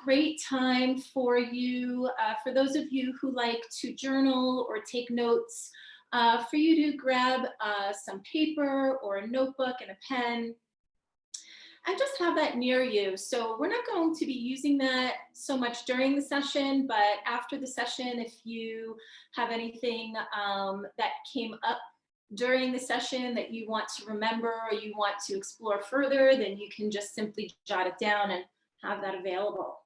great time for you, for those of you who like to journal or take notes, for you to grab some paper or a notebook and a pen and just have that near you. So we're not going to be using that so much during the session, but after the session, if you have anything that came up during the session that you want to remember or you want to explore further, then you can just simply jot it down and have that available.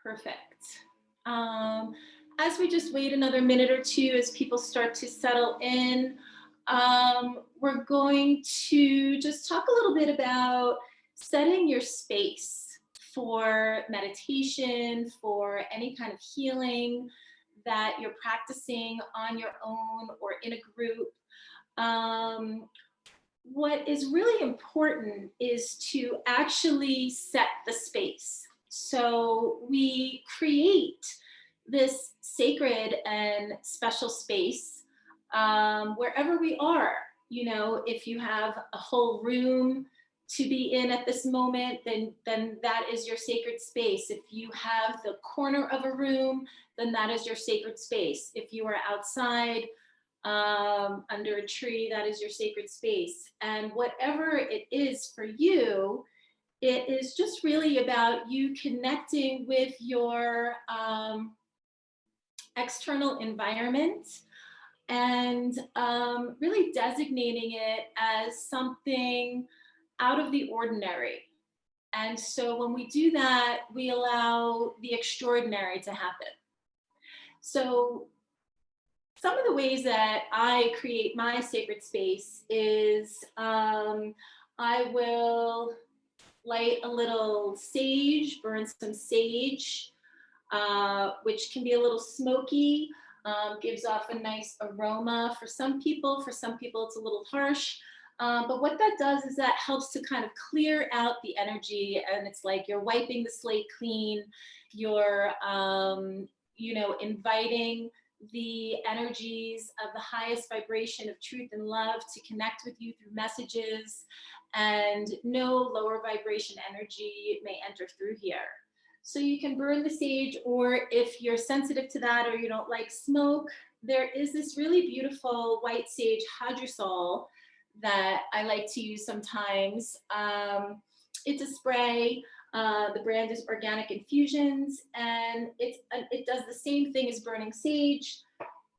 Perfect. As we just wait another minute or two as people start to settle in, we're going to just talk a little bit about setting your space for meditation, for any kind of healing that you're practicing on your own or in a group. What is really important is to actually set the space. So we create this sacred and special space wherever we are. You know, if you have a whole room to be in at this moment, then that is your sacred space. If you have the corner of a room, then that is your sacred space. If you are outside under a tree, that is your sacred space. And whatever it is for you, it is just really about you connecting with your external environment and really designating it as something out of the ordinary. And so when we do that, we allow the extraordinary to happen. So some of the ways that I create my sacred space is I will light a little sage, burn some sage, which can be a little smoky, gives off a nice aroma for some people. For some people, it's a little harsh. But what that does is that helps to kind of clear out the energy, and it's like you're wiping the slate clean. You're, inviting the energies of the highest vibration of truth and love to connect with you through messages, and no lower vibration energy may enter through here. So you can burn the sage, or if you're sensitive to that or you don't like smoke, there is this really beautiful white sage hydrosol that I like to use sometimes. It's a spray. The brand is Organic Infusions, and it does the same thing as burning sage,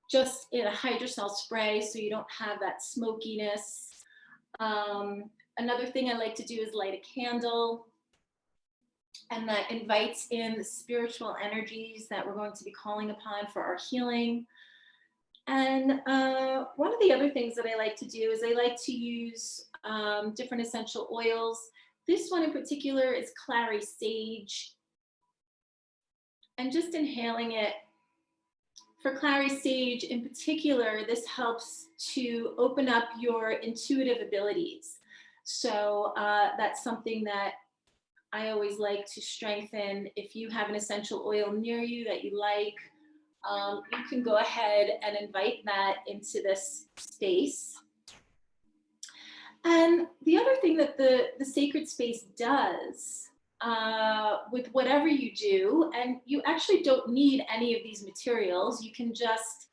just in a hydrosol spray, so you don't have that smokiness. Another thing I like to do is light a candle, and that invites in the spiritual energies that we're going to be calling upon for our healing. And one of the other things that I like to do is I like to use different essential oils. This one in particular is clary sage. And just inhaling it. For clary sage in particular, this helps to open up your intuitive abilities. So that's something that I always like to strengthen. If you have an essential oil near you that you like, you can go ahead and invite that into this space. And the other thing that the sacred space does with whatever you do, and you actually don't need any of these materials, you can just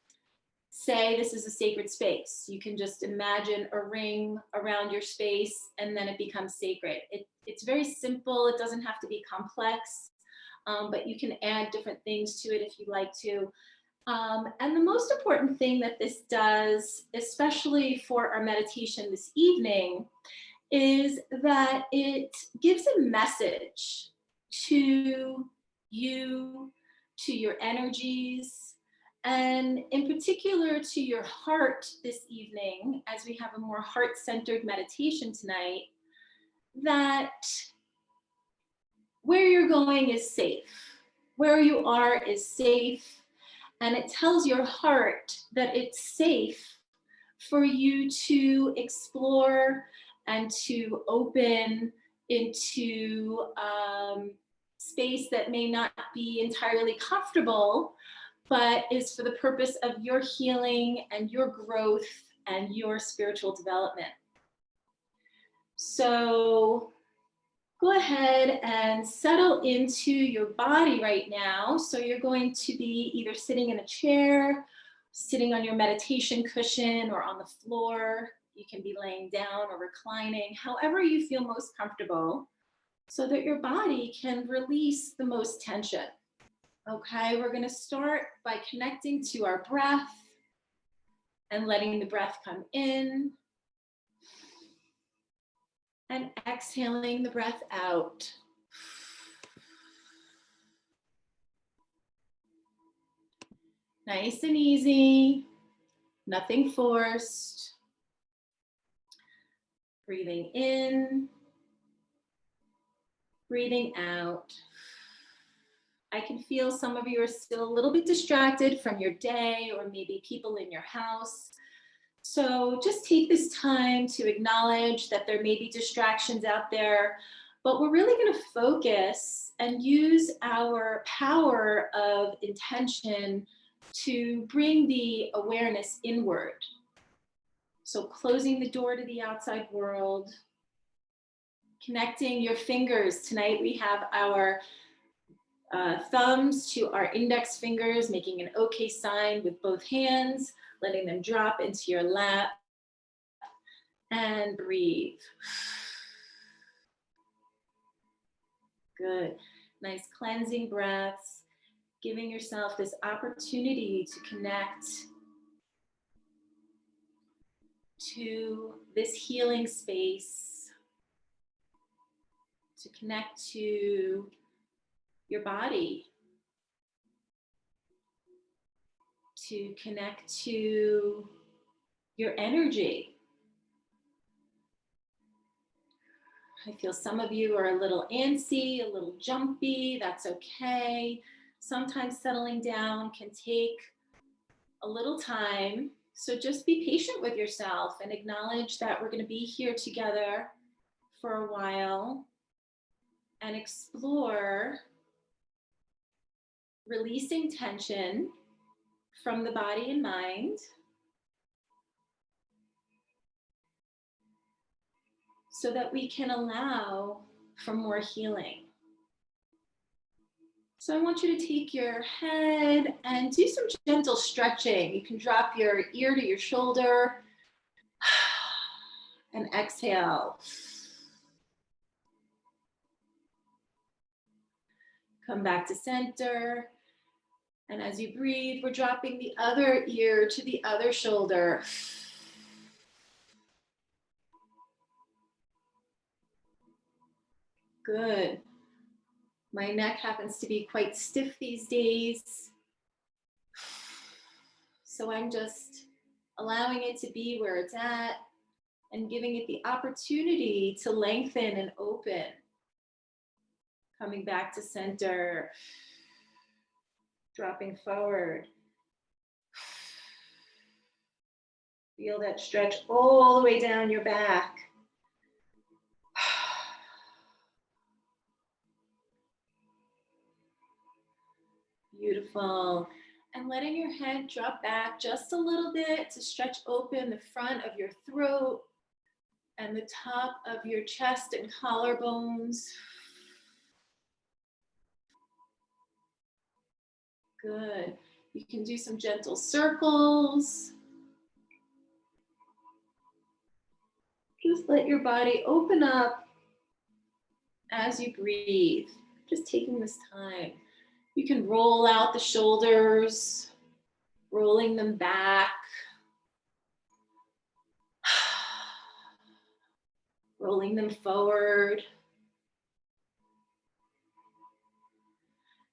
say this is a sacred space. You can just imagine a ring around your space, and then it becomes sacred. It's very simple. It doesn't have to be complex, but you can add different things to it if you like to. And the most important thing that this does, especially for our meditation this evening, is that it gives a message to you, to your energies, and in particular to your heart this evening, as we have a more heart-centered meditation tonight, that where you're going is safe. Where you are is safe. And it tells your heart that it's safe for you to explore and to open into space that may not be entirely comfortable, but is for the purpose of your healing and your growth and your spiritual development. So Go ahead and settle into your body right now. So you're going to be either sitting in a chair, sitting on your meditation cushion, or on the floor. You can be laying down or reclining, however you feel most comfortable, so that your body can release the most tension. Okay, we're going to start by connecting to our breath and letting the breath come in and exhaling the breath out. Nice and easy, nothing forced. Breathing in, breathing out. I can feel some of you are still a little bit distracted from your day or maybe people in your house. So just take this time to acknowledge that there may be distractions out there, but we're really going to focus and use our power of intention to bring the awareness inward. So closing the door to the outside world, connecting your fingers. Tonight we have our thumbs to our index fingers, making an okay sign with both hands, letting them drop into your lap, and breathe. Good. Nice cleansing breaths, giving yourself this opportunity to connect to this healing space, to connect to your body, to connect to your energy. I feel some of you are a little antsy, a little jumpy. That's okay. Sometimes settling down can take a little time. So just be patient with yourself and acknowledge that we're going to be here together for a while and explore releasing tension from the body and mind so that we can allow for more healing. So I want you to take your head and do some gentle stretching. You can drop your ear to your shoulder and exhale. Come back to center. And as you breathe, we're dropping the other ear to the other shoulder. Good. My neck happens to be quite stiff these days. So I'm just allowing it to be where it's at and giving it the opportunity to lengthen and open. Coming back to center. Dropping forward. Feel that stretch all the way down your back. Beautiful. And letting your head drop back just a little bit to stretch open the front of your throat and the top of your chest and collarbones. Good. You can do some gentle circles. Just let your body open up as you breathe. Just taking this time. You can roll out the shoulders, rolling them back. Rolling them forward.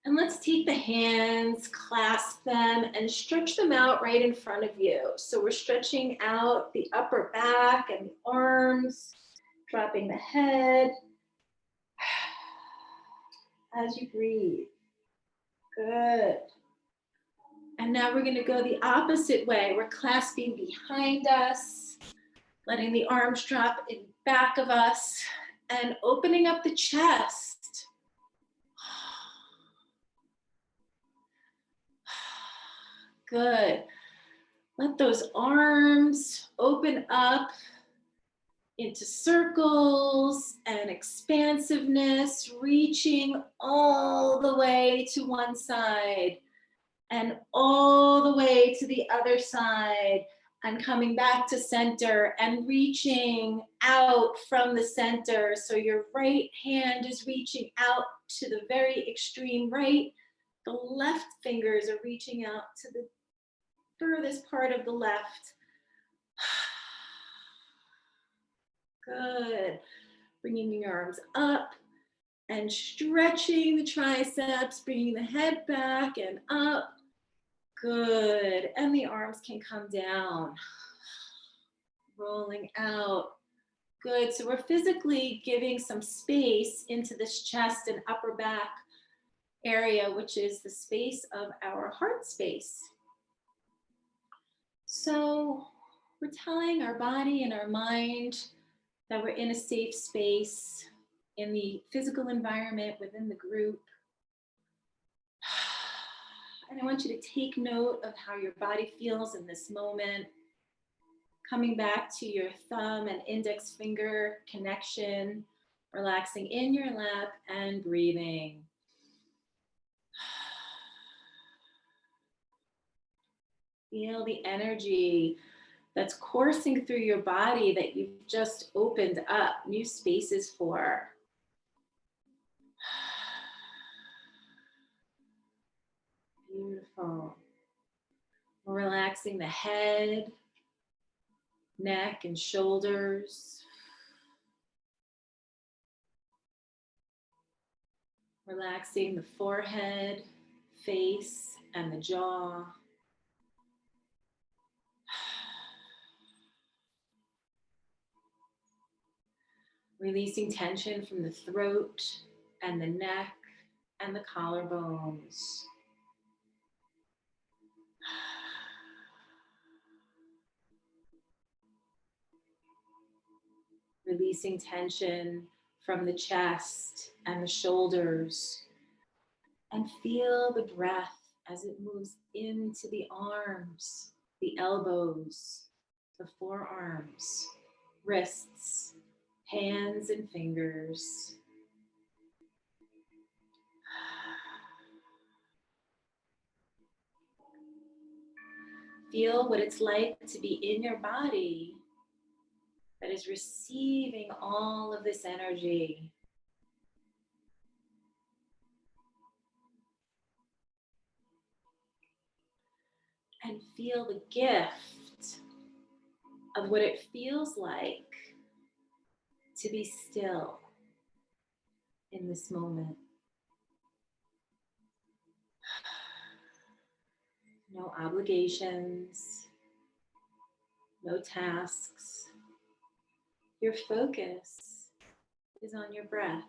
And let's take the hands, clasp them, and stretch them out right in front of you. So we're stretching out the upper back and the arms, dropping the head as you breathe. Good. And now we're going to go the opposite way. We're clasping behind us, letting the arms drop in back of us, and opening up the chest. Good. Let those arms open up into circles and expansiveness, reaching all the way to one side and all the way to the other side, and coming back to center and reaching out from the center. So your right hand is reaching out to the very extreme right. The left fingers are reaching out to the furthest part of the left. Good. Bringing your arms up and stretching the triceps, bringing the head back and up. Good. And the arms can come down. Rolling out. Good. So we're physically giving some space into this chest and upper back area, which is the space of our heart space. So we're telling our body and our mind that we're in a safe space in the physical environment within the group. And I want you to take note of how your body feels in this moment. Coming back to your thumb and index finger connection, relaxing in your lap and breathing. Feel the energy that's coursing through your body that you've just opened up new spaces for. Beautiful. We're relaxing the head, neck, and shoulders. Relaxing the forehead, face, and the jaw. Releasing tension from the throat and the neck and the collarbones. Releasing tension from the chest and the shoulders. And feel the breath as it moves into the arms, the elbows, the forearms, wrists, hands and fingers. Feel what it's like to be in your body that is receiving all of this energy. And feel the gift of what it feels like to be still in this moment. No obligations, no tasks. Your focus is on your breath.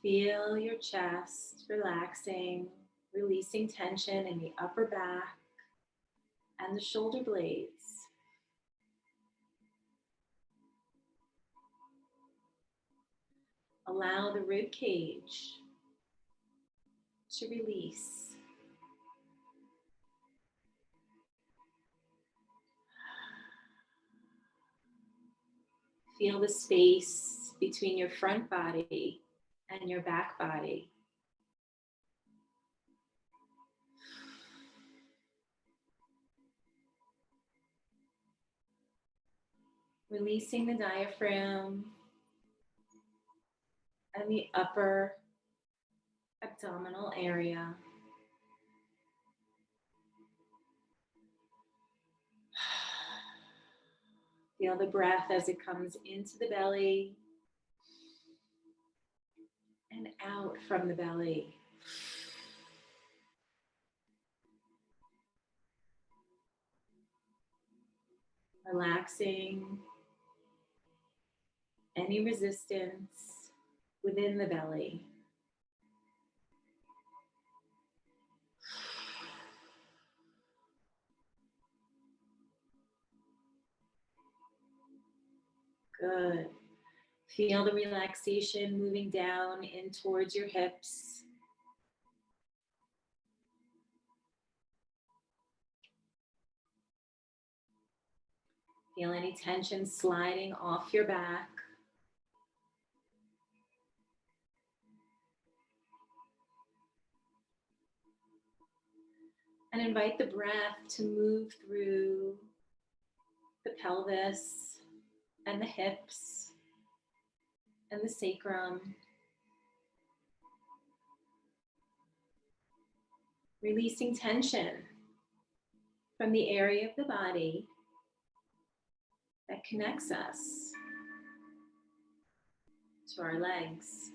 Feel your chest relaxing, releasing tension in the upper back and the shoulder blades. Allow the rib cage to release. Feel the space between your front body and your back body. Releasing the diaphragm and the upper abdominal area. Feel the breath as it comes into the belly and out from the belly. Relaxing any resistance within the belly. Good. Feel the relaxation moving down in towards your hips. Feel any tension sliding off your back. And invite the breath to move through the pelvis and the hips and the sacrum. Releasing tension from the area of the body that connects us to our legs.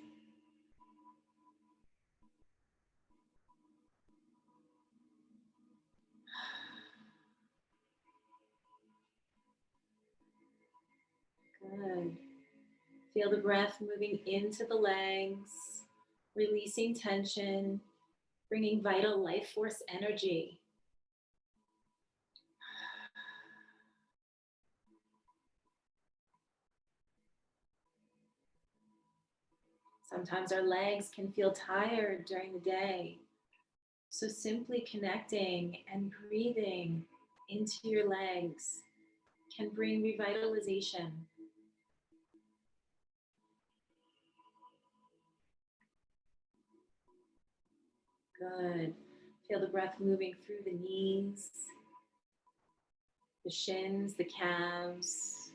Good. Feel the breath moving into the legs, releasing tension, bringing vital life force energy. Sometimes our legs can feel tired during the day. So simply connecting and breathing into your legs can bring revitalization. Good. Feel the breath moving through the knees, the shins, the calves,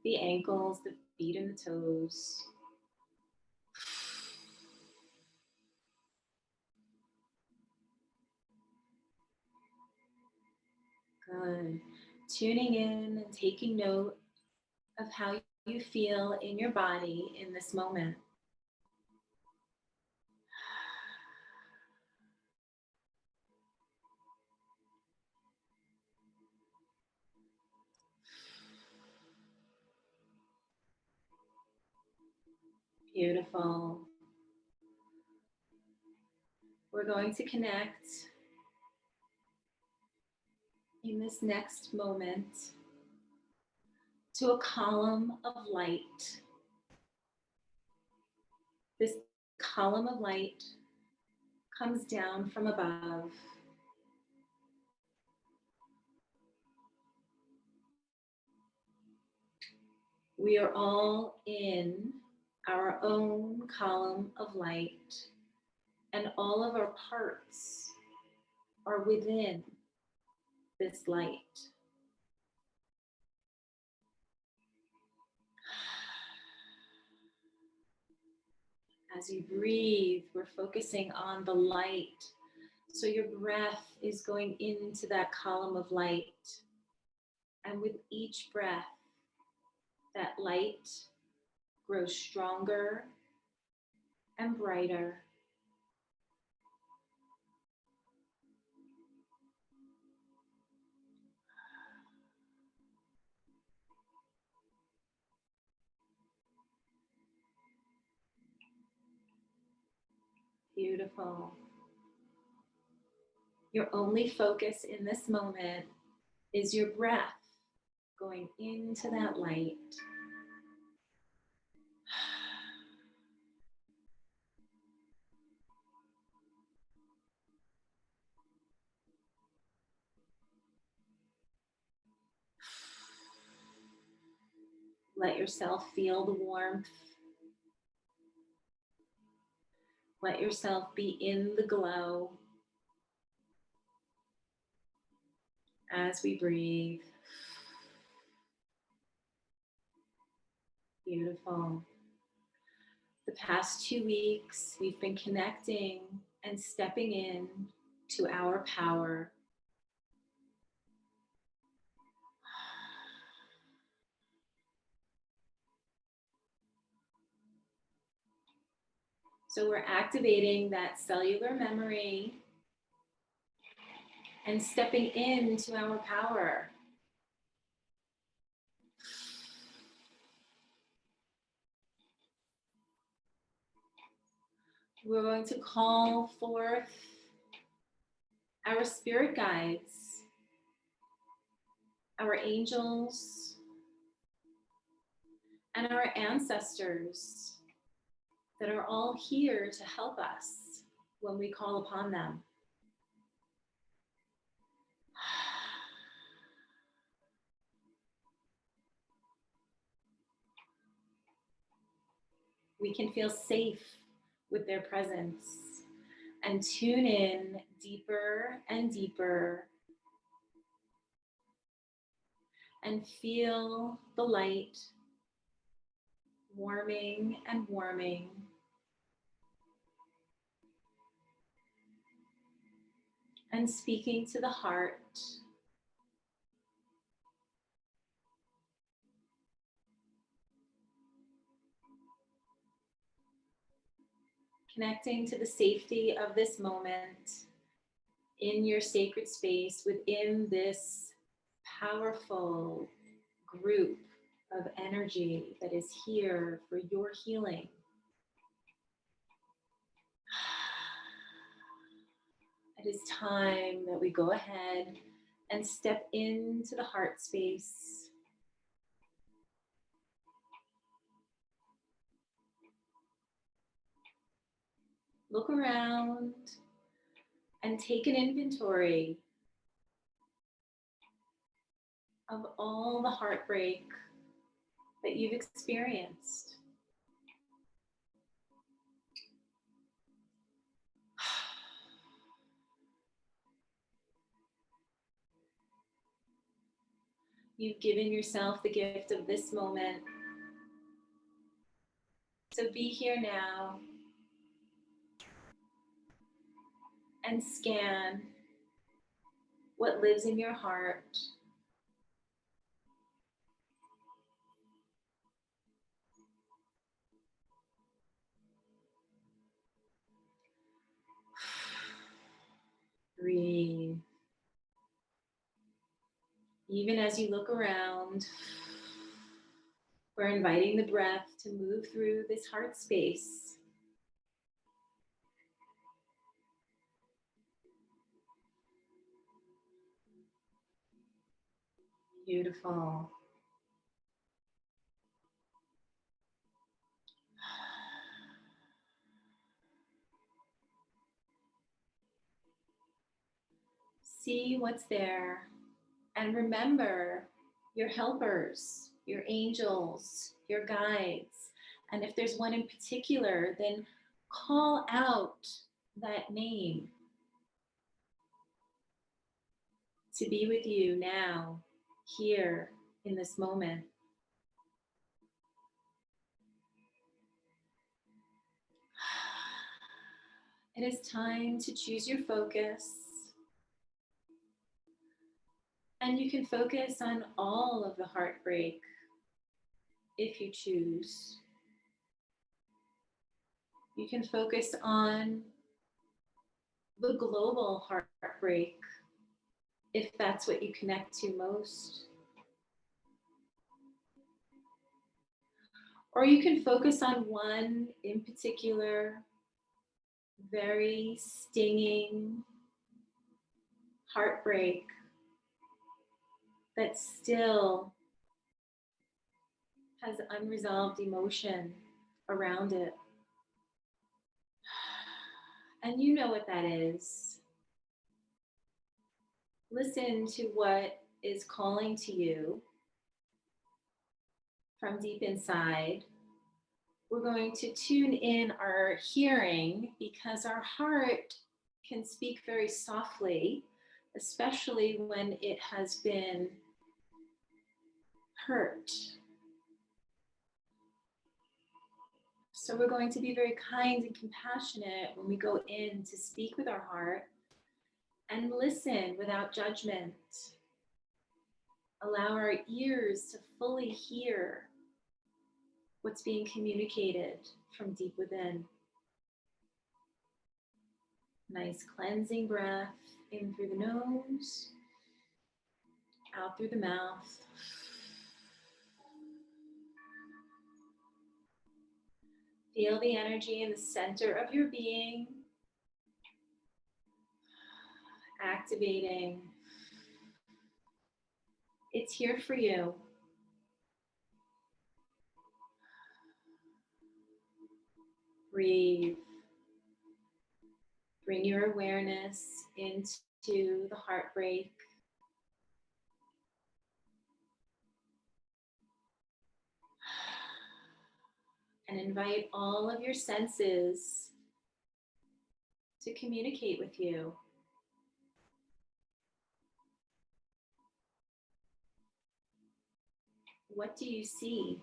the ankles, the feet, and the toes. Good. Tuning in and taking note of how you feel in your body in this moment. Beautiful. We're going to connect in this next moment to a column of light. This column of light comes down from above. We are all in our own column of light, and all of our parts are within this light. As you breathe, we're focusing on the light. So your breath is going into that column of light. And with each breath, that light grows stronger and brighter. Beautiful. Your only focus in this moment is your breath going into that light. Let yourself feel the warmth. Let yourself be in the glow as we breathe. Beautiful. The past 2 weeks, we've been connecting and stepping in to our power. So we're activating that cellular memory and stepping into our power. We're going to call forth our spirit guides, our angels, and our ancestors that are all here to help us when we call upon them. We can feel safe with their presence and tune in deeper and deeper and feel the light warming and warming. And speaking to the heart. Connecting to the safety of this moment in your sacred space within this powerful group of energy that is here for your healing. It is time that we go ahead and step into the heart space. Look around and take an inventory of all the heartbreak that you've experienced. You've given yourself the gift of this moment. So be here now and scan what lives in your heart. Breathe. Even as you look around, we're inviting the breath to move through this heart space. Beautiful. See what's there and remember your helpers, your angels, your guides. And if there's one in particular, then call out that name to be with you now, here in this moment. It is time to choose your focus. And you can focus on all of the heartbreak if you choose. You can focus on the global heartbreak if that's what you connect to most. Or you can focus on one in particular, very stinging heartbreak that still has unresolved emotion around it. And you know what that is. Listen to what is calling to you from deep inside. We're going to tune in our hearing because our heart can speak very softly, especially when it has been hurt. So we're going to be very kind and compassionate when we go in to speak with our heart and listen without judgment. Allow our ears to fully hear what's being communicated from deep within. Nice cleansing breath in through the nose, out through the mouth. Feel the energy in the center of your being, activating. It's here for you. Breathe. Bring your awareness into the heartbreak. And invite all of your senses to communicate with you. What do you see?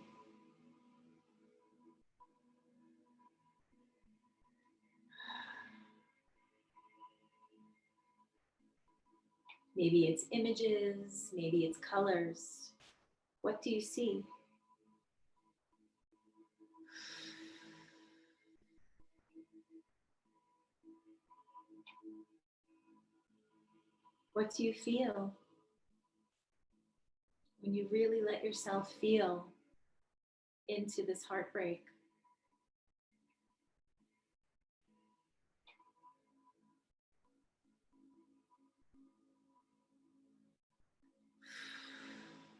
Maybe it's images, maybe it's colors. What do you see? What do you feel when you really let yourself feel into this heartbreak?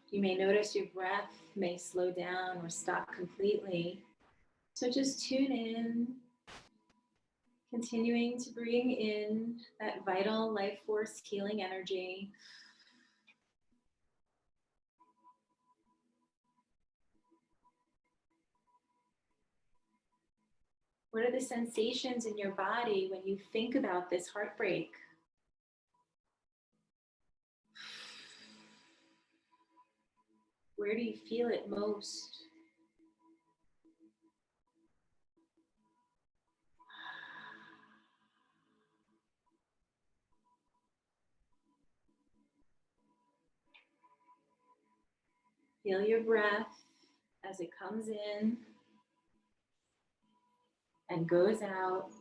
You may notice your breath may slow down or stop completely. So just tune in, continuing to bring in that vital life force healing energy. What are the sensations in your body when you think about this heartbreak? Where do you feel it most? Feel your breath as it comes in and goes out.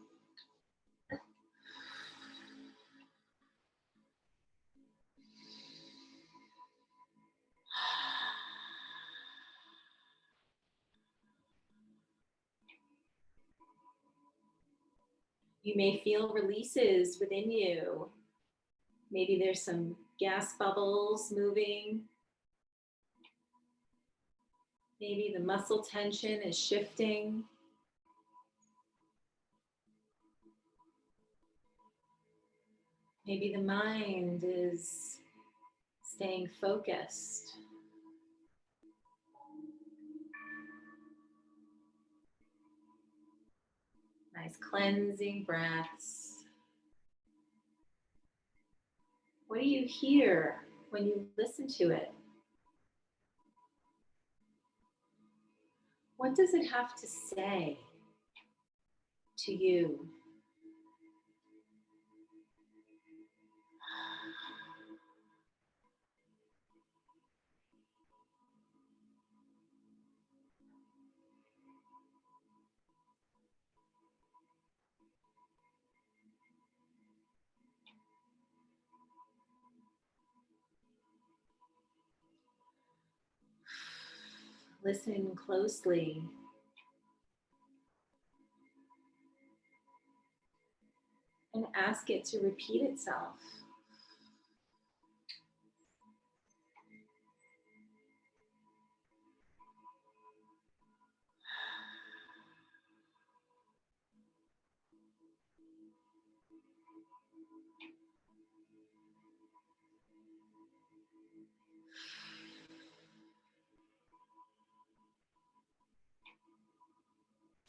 You may feel releases within you. Maybe there's some gas bubbles moving. Maybe the muscle tension is shifting. Maybe the mind is staying focused. Nice cleansing breaths. What do you hear when you listen to it? What does it have to say to you? Listen closely. And ask it to repeat itself.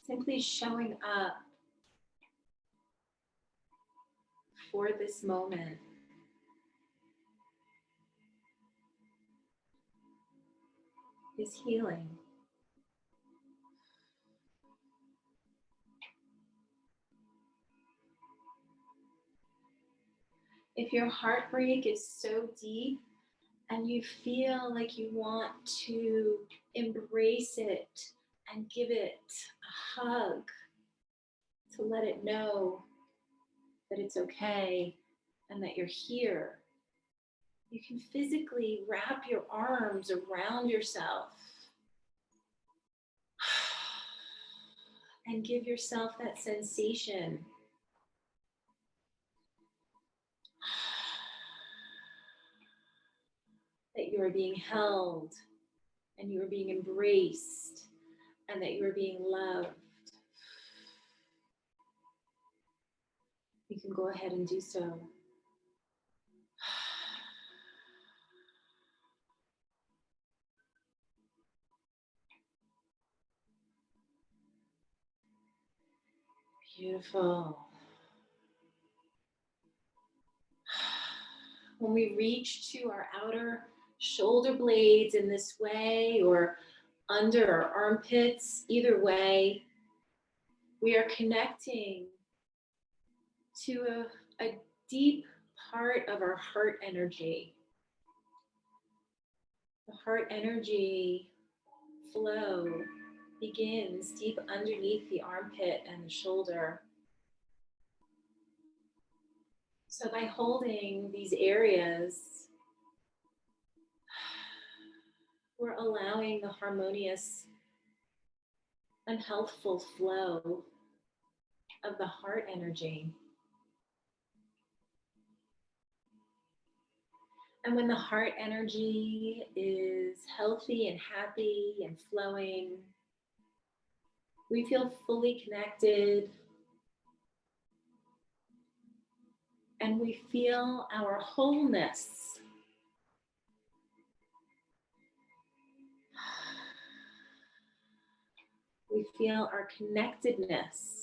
Simply showing up for this moment is healing. If your heartbreak is so deep and you feel like you want to embrace it and give it a hug to let it know that it's okay and that you're here, you can physically wrap your arms around yourself and give yourself that sensation that you are being held and you are being embraced and that you are being loved. You can go ahead and do so. Beautiful. When we reach to our outer shoulder blades in this way or under our armpits, either way, we are connecting to a deep part of our heart energy. The heart energy flow begins deep underneath the armpit and the shoulder. So by holding these areas, we're allowing the harmonious and healthful flow of the heart energy. And when the heart energy is healthy and happy and flowing, we feel fully connected and we feel our wholeness. We feel our connectedness.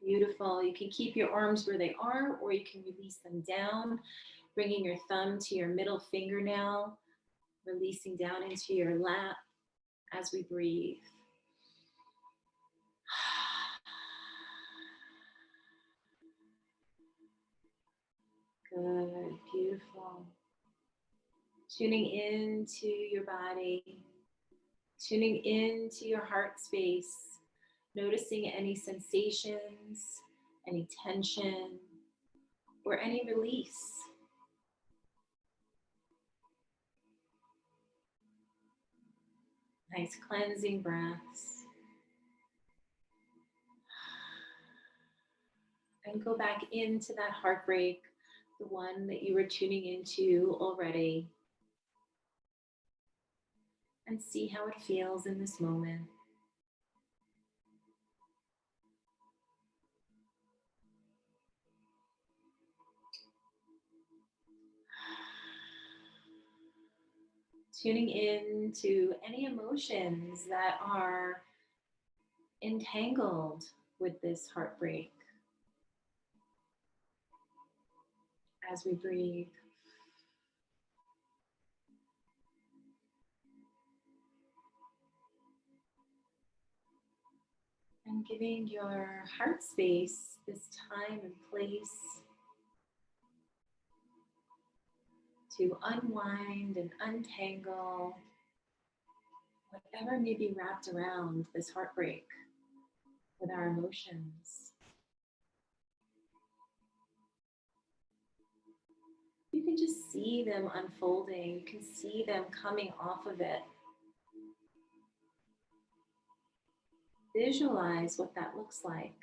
Beautiful. You can keep your arms where they are, or you can release them down, bringing your thumb to your middle fingernail, releasing down into your lap as we breathe. Good, beautiful. Tuning into your body, tuning into your heart space, noticing any sensations, any tension, or any release. Nice cleansing breaths. And go back into that heartbreak, the one that you were tuning into already. And see how it feels in this moment. Tuning in to any emotions that are entangled with this heartbreak as we breathe. And giving your heart space this time and place to unwind and untangle whatever may be wrapped around this heartbreak with our emotions. You can just see them unfolding. You can see them coming off of it. Visualize what that looks like.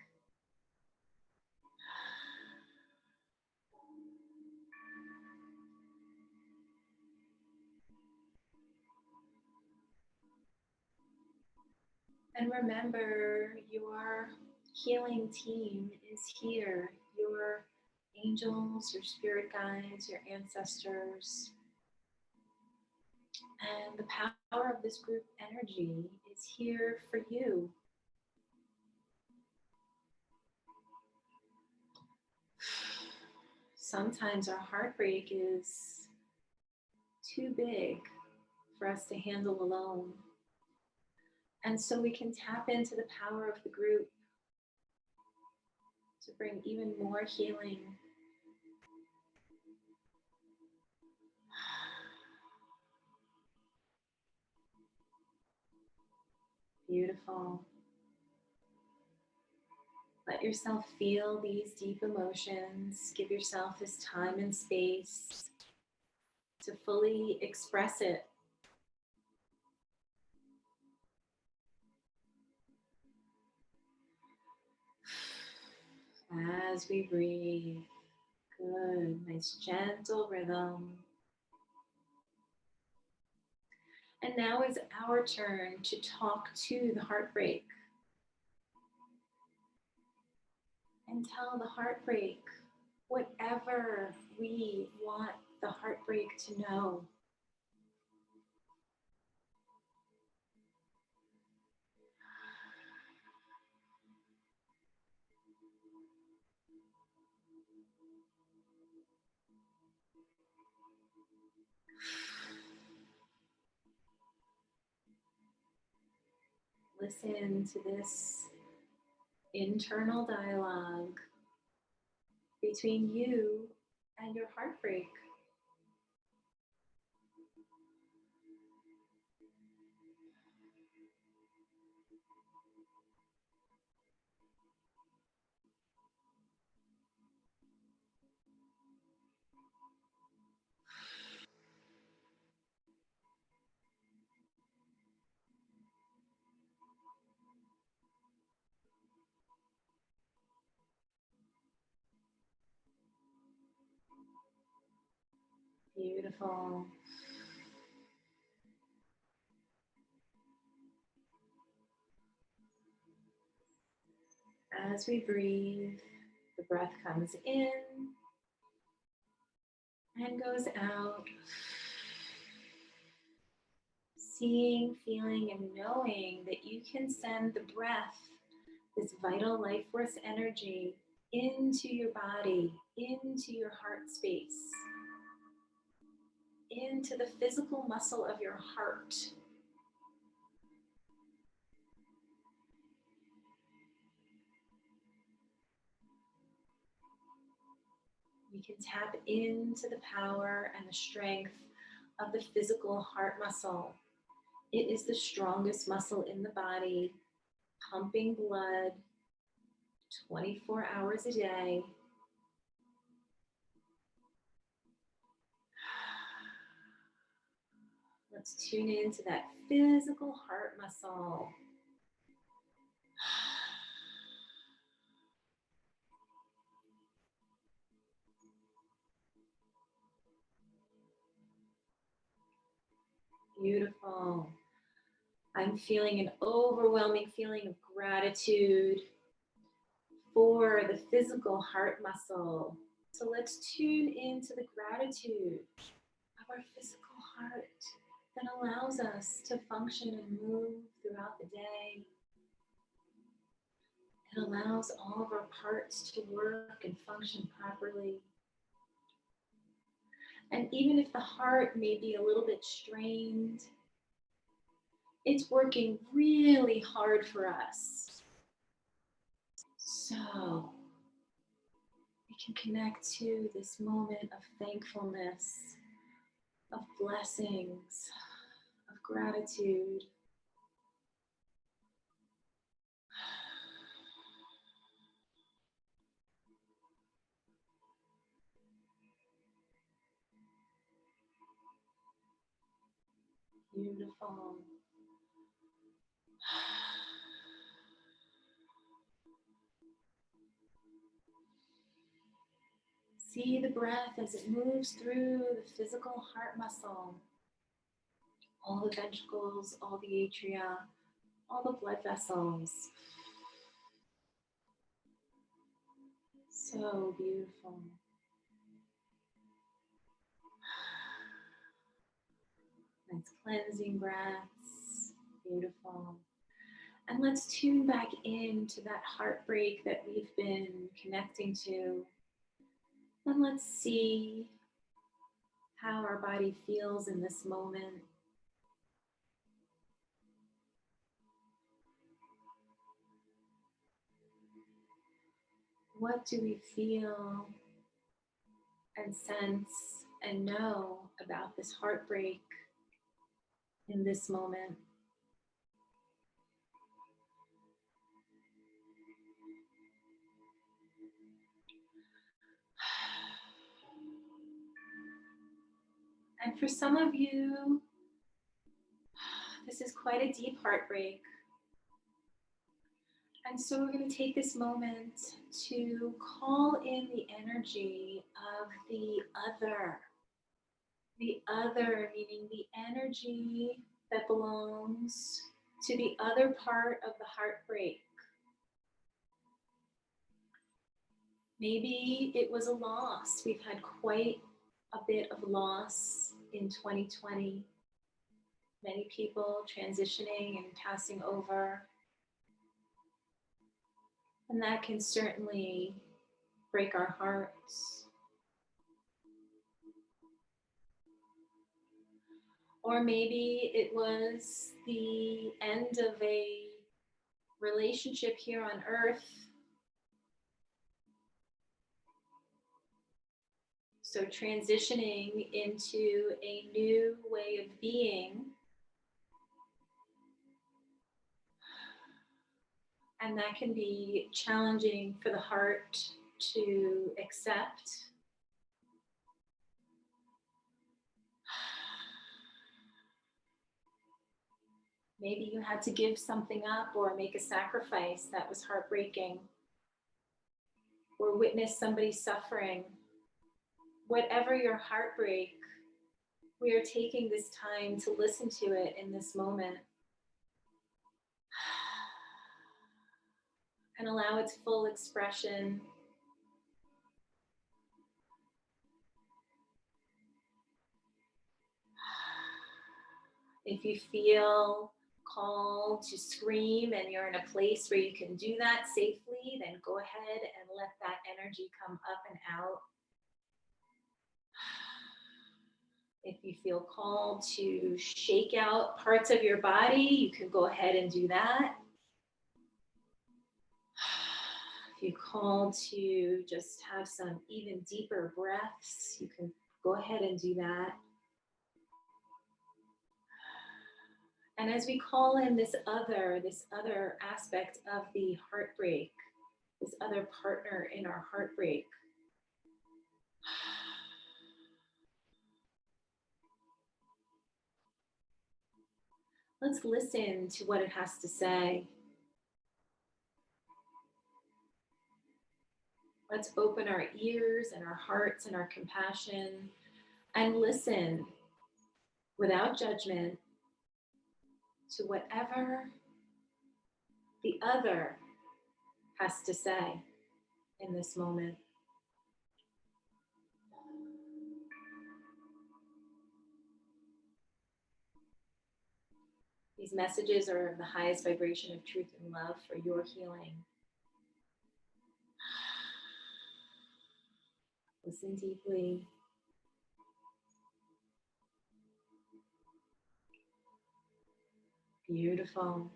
And remember, your healing team is here. Your angels, your spirit guides, your ancestors. And the power of this group energy is here for you. Sometimes our heartbreak is too big for us to handle alone. And so we can tap into the power of the group to bring even more healing. Beautiful. Let yourself feel these deep emotions. Give yourself this time and space to fully express it. As we breathe, good, nice gentle rhythm. And now is our turn to talk to the heartbreak and tell the heartbreak whatever we want the heartbreak to know. Listen to this internal dialogue between you and your heartbreak. Beautiful. As we breathe, the breath comes in and goes out. Seeing, feeling, and knowing that you can send the breath, this vital life force energy, into your body, into your heart space, into the physical muscle of your heart. We can tap into the power and the strength of the physical heart muscle. It is the strongest muscle in the body, pumping blood 24 hours a day. Let's tune into that physical heart muscle. Beautiful. I'm feeling an overwhelming feeling of gratitude for the physical heart muscle. So let's tune into the gratitude of our physical heart that allows us to function and move throughout the day. It allows all of our parts to work and function properly. And even if the heart may be a little bit strained, it's working really hard for us. So we can connect to this moment of thankfulness, of blessings, of gratitude. Beautiful. See the breath as it moves through the physical heart muscle, all the ventricles, all the atria, all the blood vessels. So beautiful. Nice cleansing breaths. Beautiful. And let's tune back into that heartbreak that we've been connecting to. And let's see how our body feels in this moment. What do we feel and sense and know about this heartbreak in this moment? And for some of you, this is quite a deep heartbreak. And so we're going to take this moment to call in the energy of the other. The other, meaning the energy that belongs to the other part of the heartbreak. Maybe it was a loss. We've had quite a bit of loss in 2020. Many people transitioning and passing over. And that can certainly break our hearts. Or maybe it was the end of a relationship here on earth. So transitioning into a new way of being. And that can be challenging for the heart to accept. Maybe you had to give something up or make a sacrifice that was heartbreaking, or witness somebody suffering. Whatever your heartbreak, we are taking this time to listen to it in this moment and allow its full expression. If you feel called to scream and you're in a place where you can do that safely, then go ahead and let that energy come up and out. If you feel called to shake out parts of your body, you can go ahead and do that. If you're called to just have some even deeper breaths, you can go ahead and do that. And as we call in this other aspect of the heartbreak, this other partner in our heartbreak, let's listen to what it has to say. Let's open our ears and our hearts and our compassion and listen without judgment to whatever the other has to say in this moment. These messages are of the highest vibration of truth and love for your healing. Listen deeply. Beautiful.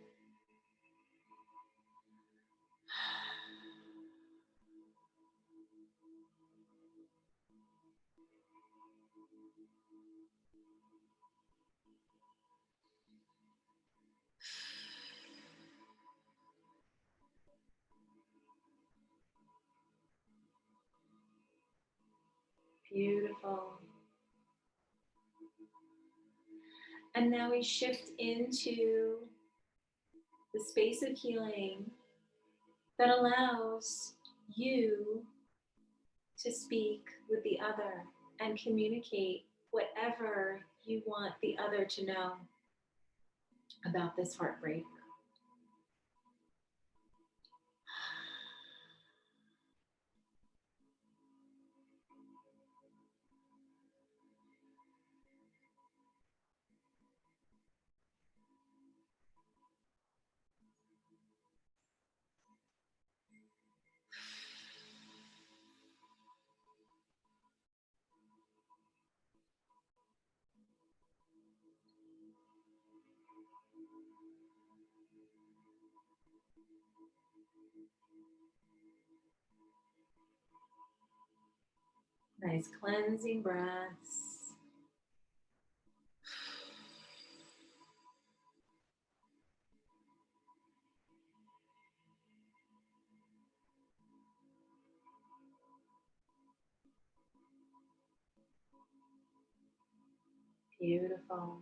Beautiful. And now we shift into the space of healing that allows you to speak with the other and communicate whatever you want the other to know about this heartbreak. Nice cleansing breaths. Beautiful.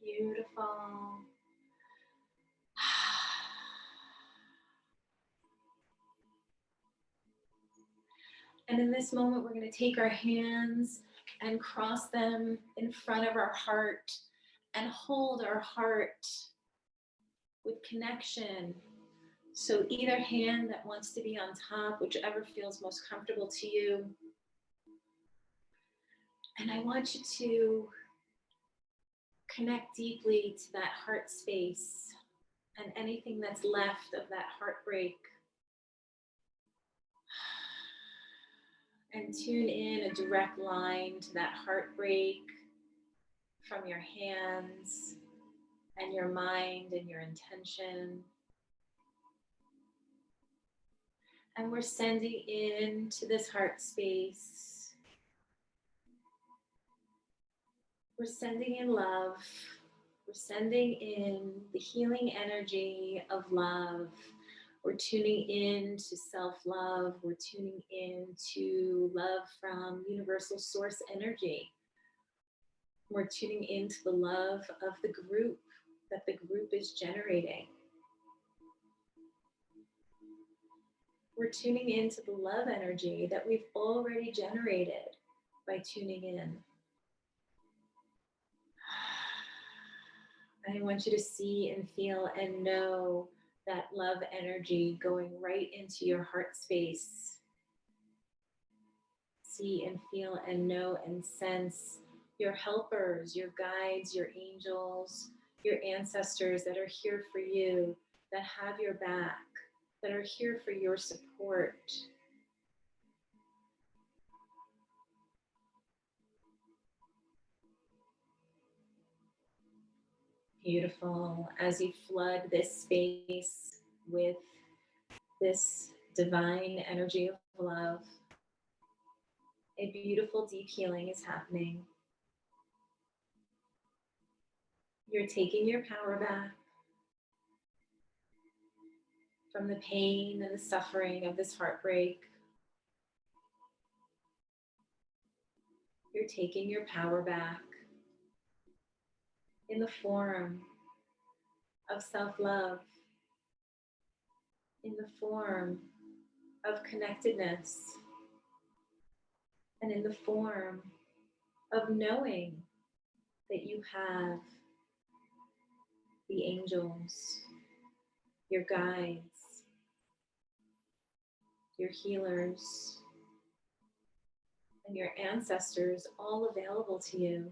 Beautiful. And in this moment, we're going to take our hands and cross them in front of our heart and hold our heart with connection. So either hand that wants to be on top, whichever feels most comfortable to you. And I want you to connect deeply to that heart space and anything that's left of that heartbreak. And tune in a direct line to that heartbreak from your hands and your mind and your intention. And we're sending into this heart space. We're sending in love. We're sending in the healing energy of love. We're tuning in to self-love. We're tuning in to love from universal source energy. We're tuning into the love of the group that the group is generating. We're tuning into the love energy that we've already generated by tuning in. I want you to see and feel and know that love energy going right into your heart space. See and feel and know and sense your helpers, your guides, your angels, your ancestors that are here for you, that have your back, that are here for your support. Beautiful. As you flood this space with this divine energy of love, a beautiful deep healing is happening. You're taking your power back from the pain and the suffering of this heartbreak. You're taking your power back in the form of self-love, in the form of connectedness, and in the form of knowing that you have the angels, your guides, your healers, and your ancestors all available to you.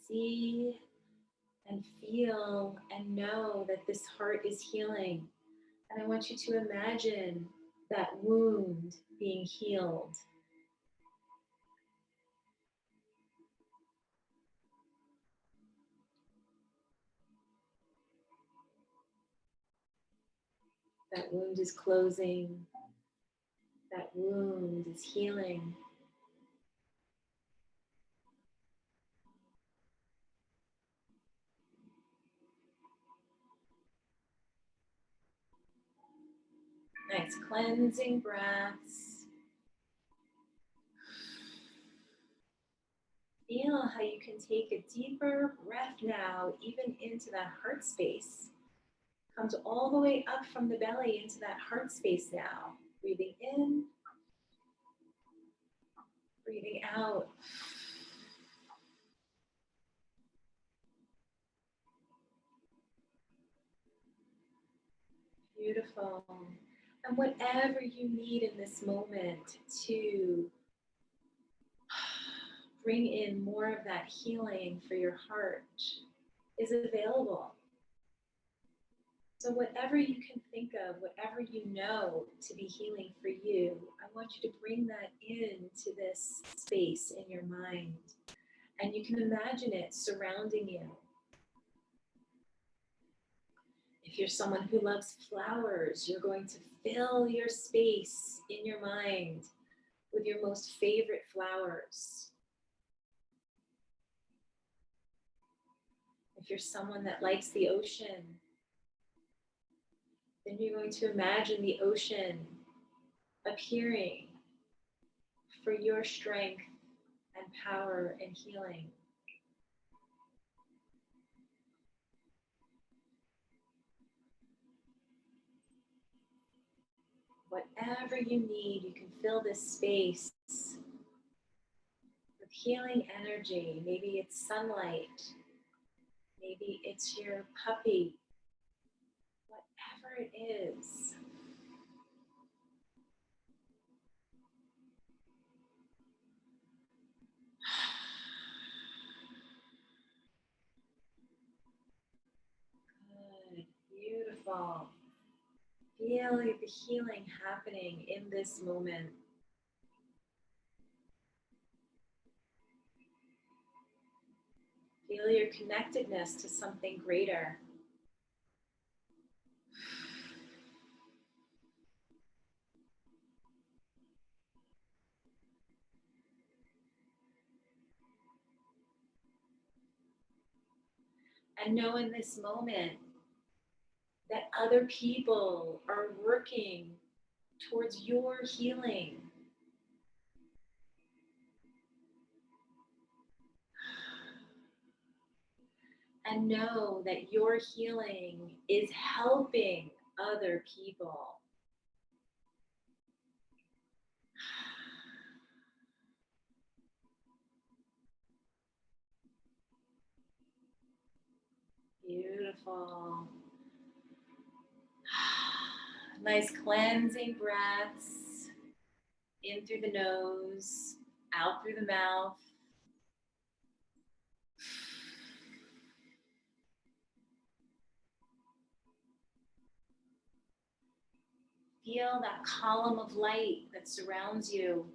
See and feel and know that this heart is healing. And I want you to imagine that wound being healed. That wound is closing. That wound is healing. Nice cleansing breaths. Feel how you can take a deeper breath now, even into that heart space. Comes all the way up from the belly into that heart space now. Breathing in, breathing out. Beautiful. And whatever you need in this moment to bring in more of that healing for your heart is available. So whatever you can think of, whatever you know to be healing for you, I want you to bring that into this space in your mind. And you can imagine it surrounding you. If you're someone who loves flowers, you're going to fill your space in your mind with your most favorite flowers. If you're someone that likes the ocean, then you're going to imagine the ocean appearing for your strength, power and healing. Whatever you need, you can fill this space with healing energy. Maybe it's sunlight. Maybe it's your puppy. Whatever it is. Good. Beautiful. Feel the healing happening in this moment. Feel your connectedness to something greater. And know in this moment that other people are working towards your healing. And know that your healing is helping other people. Beautiful. Nice cleansing breaths in through the nose, out through the mouth. Feel that column of light that surrounds you.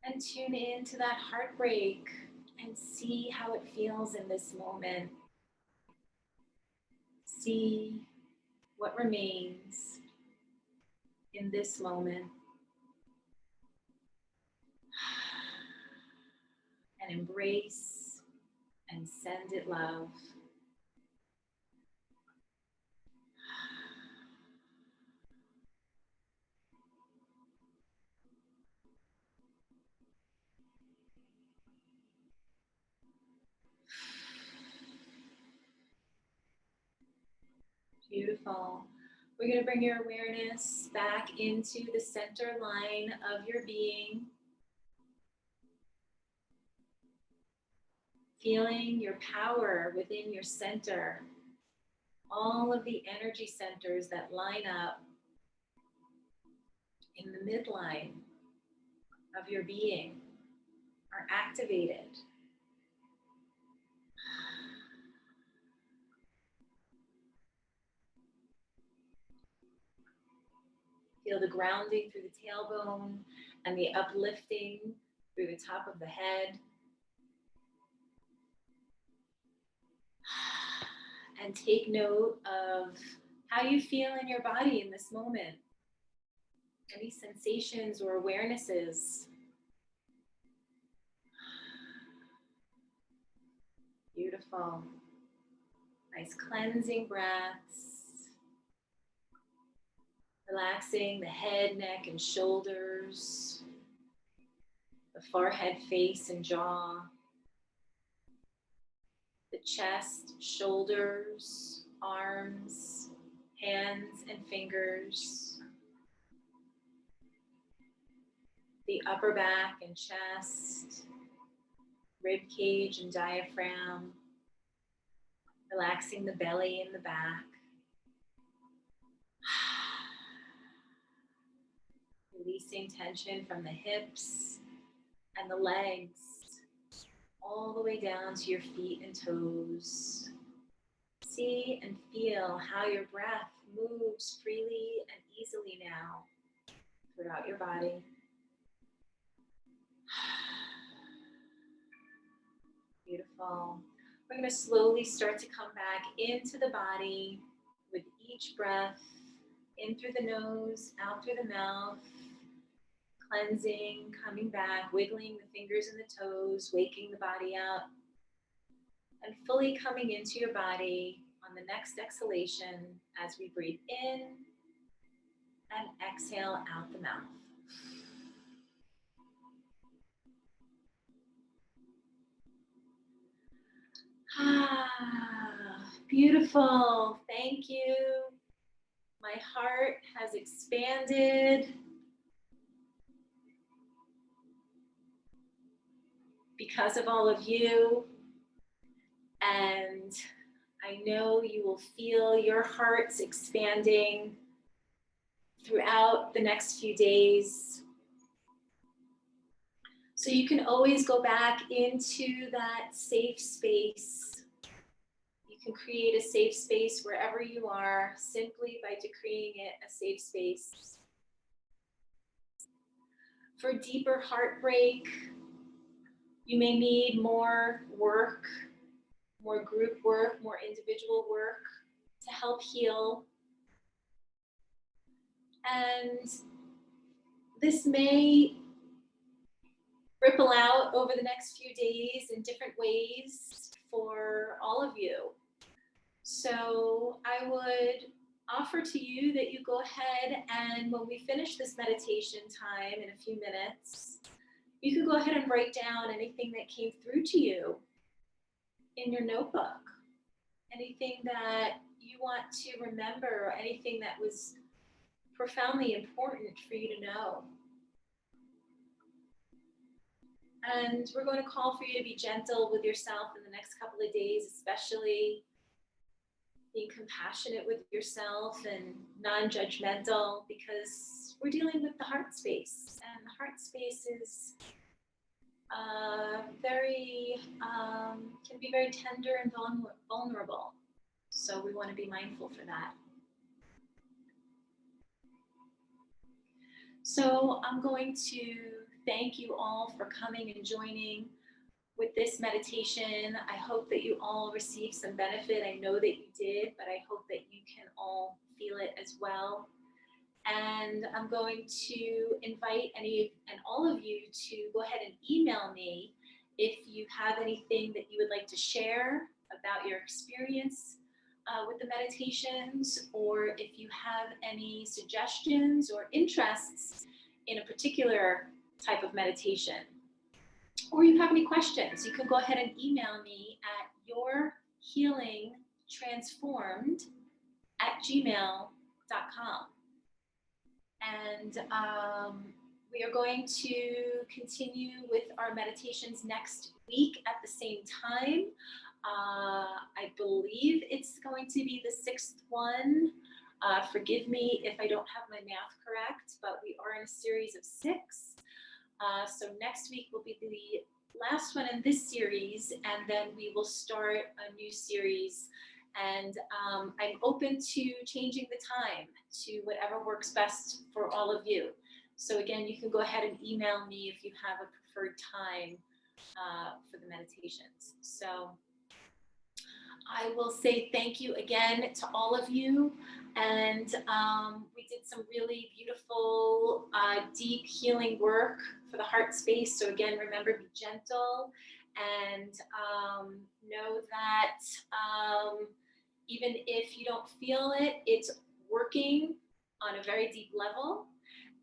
And tune into that heartbreak and see how it feels in this moment. See what remains in this moment. And embrace and send it love. Beautiful. We're going to bring your awareness back into the center line of your being. Feeling your power within your center. All of the energy centers that line up in the midline of your being are activated. Feel the grounding through the tailbone and the uplifting through the top of the head. And take note of how you feel in your body in this moment. Any sensations or awarenesses. Beautiful. Nice cleansing breaths. Relaxing the head, neck, and shoulders. The forehead, face, and jaw. The chest, shoulders, arms, hands, and fingers. The upper back and chest, rib cage and diaphragm. Relaxing the belly and the back. Releasing tension from the hips and the legs, all the way down to your feet and toes. See and feel how your breath moves freely and easily now throughout your body. Beautiful. We're going to slowly start to come back into the body with each breath, in through the nose, out through the mouth, cleansing, coming back, wiggling the fingers and the toes, waking the body up, and fully coming into your body on the next exhalation as we breathe in and exhale out the mouth. Beautiful. Thank you. My heart has expanded because of all of you. And I know you will feel your hearts expanding throughout the next few days. So you can always go back into that safe space. You can create a safe space wherever you are simply by decreeing it a safe space. For deeper heartbreak, you may need more work, more group work, more individual work to help heal. And this may ripple out over the next few days in different ways for all of you. So I would offer to you that you go ahead and when we finish this meditation time in a few minutes, you can go ahead and write down anything that came through to you in your notebook, anything that you want to remember, or anything that was profoundly important for you to know. And we're going to call for you to be gentle with yourself in the next couple of days, especially being compassionate with yourself and non-judgmental, because we're dealing with the heart space, and the heart space is can be very tender and vulnerable. So we want to be mindful for that. So I'm going to thank you all for coming and joining with this meditation. I hope that you all received some benefit. I know that you did, but I hope that you can all feel it as well. And I'm going to invite any and all of you to go ahead and email me if you have anything that you would like to share about your experience with the meditations, or if you have any suggestions or interests in a particular type of meditation, or you have any questions, you can go ahead and email me at yourhealingtransformed@gmail.com. And we are going to continue with our meditations next week at the same time. I believe it's going to be the 6th one. Forgive me if I don't have my math correct, but we are in a series of 6. So next week will be the last one in this series, and then we will start a new series. And I'm open to changing the time to whatever works best for all of you. So again, you can go ahead and email me if you have a preferred time for the meditations. So I will say thank you again to all of you. And we did some really beautiful, deep healing work for the heart space. So again, remember, be gentle, and know that even if you don't feel it, it's working on a very deep level,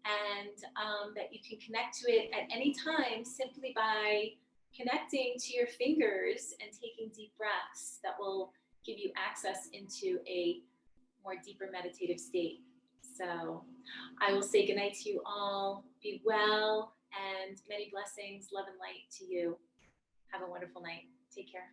and that you can connect to it at any time simply by connecting to your fingers and taking deep breaths that will give you access into a more deeper meditative state. So I will say goodnight to you all. Be well, and many blessings, love and light to you. Have a wonderful night. Take care.